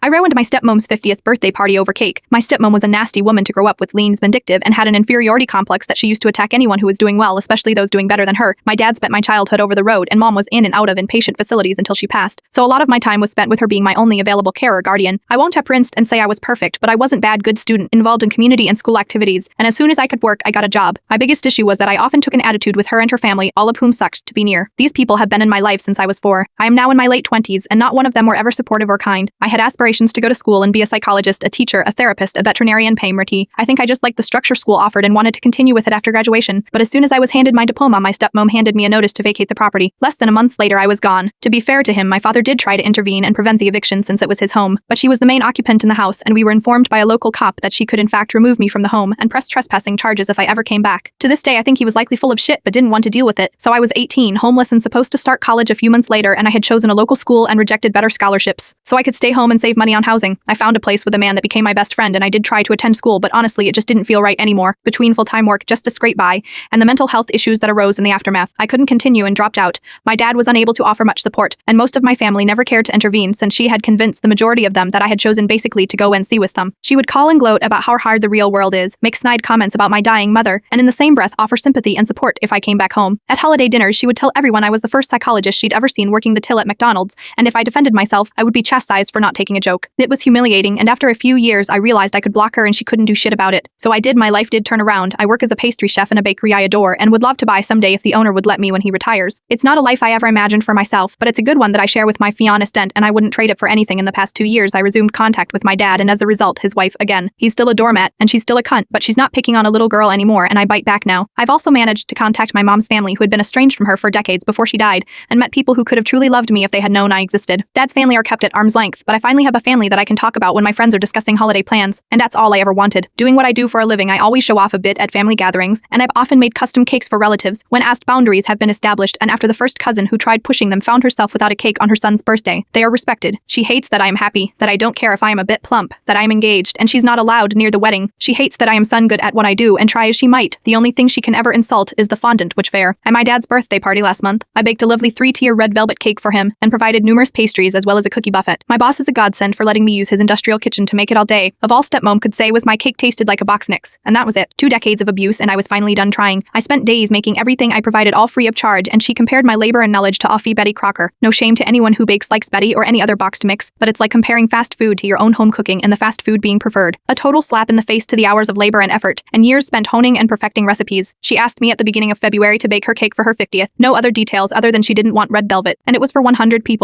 I ruined my stepmom's 50th birthday party over cake. My stepmom was a nasty woman to grow up with, lean, vindictive, and had an inferiority complex that she used to attack anyone who was doing well, especially those doing better than her. My dad spent my childhood over the road, and mom was in and out of inpatient facilities until she passed. So a lot of my time was spent with her being my only available carer guardian. I won't appearance and say I was perfect, but I wasn't bad, good student, involved in community and school activities, and as soon as I could work, I got a job. My biggest issue was that I often took an attitude with her and her family, all of whom sucked to be near. These people have been in my life since I was 4. I am now in my late 20s, and not one of them were ever supportive or kind. I had aspirations to go to school and be a psychologist, a teacher, a therapist, a veterinarian, PMRT. I think I just liked the structure school offered and wanted to continue with it after graduation, but as soon as I was handed my diploma, my stepmom handed me a notice to vacate the property. Less than a month later, I was gone. To be fair to him, my father did try to intervene and prevent the eviction since it was his home, but she was the main occupant in the house, and we were informed by a local cop that she could in fact remove me from the home and press trespassing charges if I ever came back. To this day, I think he was likely full of shit but didn't want to deal with it. So I was 18, homeless and supposed to start college a few months later, and I had chosen a local school and rejected better scholarships. So I could stay home and save money on housing. I found a place with a man that became my best friend, and I did try to attend school, but honestly, it just didn't feel right anymore. Between full-time work just to scrape by, and the mental health issues that arose in the aftermath, I couldn't continue and dropped out. My dad was unable to offer much support, and most of my family never cared to intervene since she had convinced the majority of them that I had chosen basically to go and see with them. She would call and gloat about how hard the real world is, make snide comments about my dying mother, and in the same breath offer sympathy and support if I came back home. At holiday dinners, she would tell everyone I was the first psychologist she'd ever seen working the till at McDonald's, and if I defended myself, I would be chastised for not taking a joke. It was humiliating, and after a few years, I realized I could block her and she couldn't do shit about it. So I did. My life did turn around. I work as a pastry chef in a bakery I adore and would love to buy someday if the owner would let me when he retires. It's not a life I ever imagined for myself, but it's a good one that I share with my fiancé and I wouldn't trade it for anything. In the past 2 years, I resumed contact with my dad and as a result, his wife again. He's still a doormat and she's still a cunt, but she's not picking on a little girl anymore and I bite back now. I've also managed to contact my mom's family who had been estranged from her for decades before she died and met people who could have truly loved me if they had known I existed. Dad's family are kept at arm's length, but I finally have a family that I can talk about when my friends are discussing holiday plans, and that's all I ever wanted. Doing what I do for a living, I always show off a bit at family gatherings, and I've often made custom cakes for relatives. When asked, boundaries have been established, and after the first cousin who tried pushing them found herself without a cake on her son's birthday, they are respected. She hates that I am happy, that I don't care if I am a bit plump, that I am engaged, and she's not allowed near the wedding. She hates that I am son good at what I do, and try as she might, the only thing she can ever insult is the fondant which fair. At my dad's birthday party last month, I baked a lovely 3-tier red velvet cake for him, and provided numerous pastries as well as a cookie buffet. My boss is a godsend for letting me use his industrial kitchen to make it all day. Of all stepmom could say was my cake tasted like a box Nicks, and that was it. 2 decades of abuse and I was finally done trying. I spent days making everything I provided all free of charge, and she compared my labor and knowledge to Offie Betty Crocker. No shame to anyone who bakes likes Betty or any other boxed mix, but it's like comparing fast food to your own home cooking and the fast food being preferred. A total slap in the face to the hours of labor and effort, and years spent honing and perfecting recipes. She asked me at the beginning of February to bake her cake for her 50th. No other details other than she didn't want red velvet, and it was for 100 people.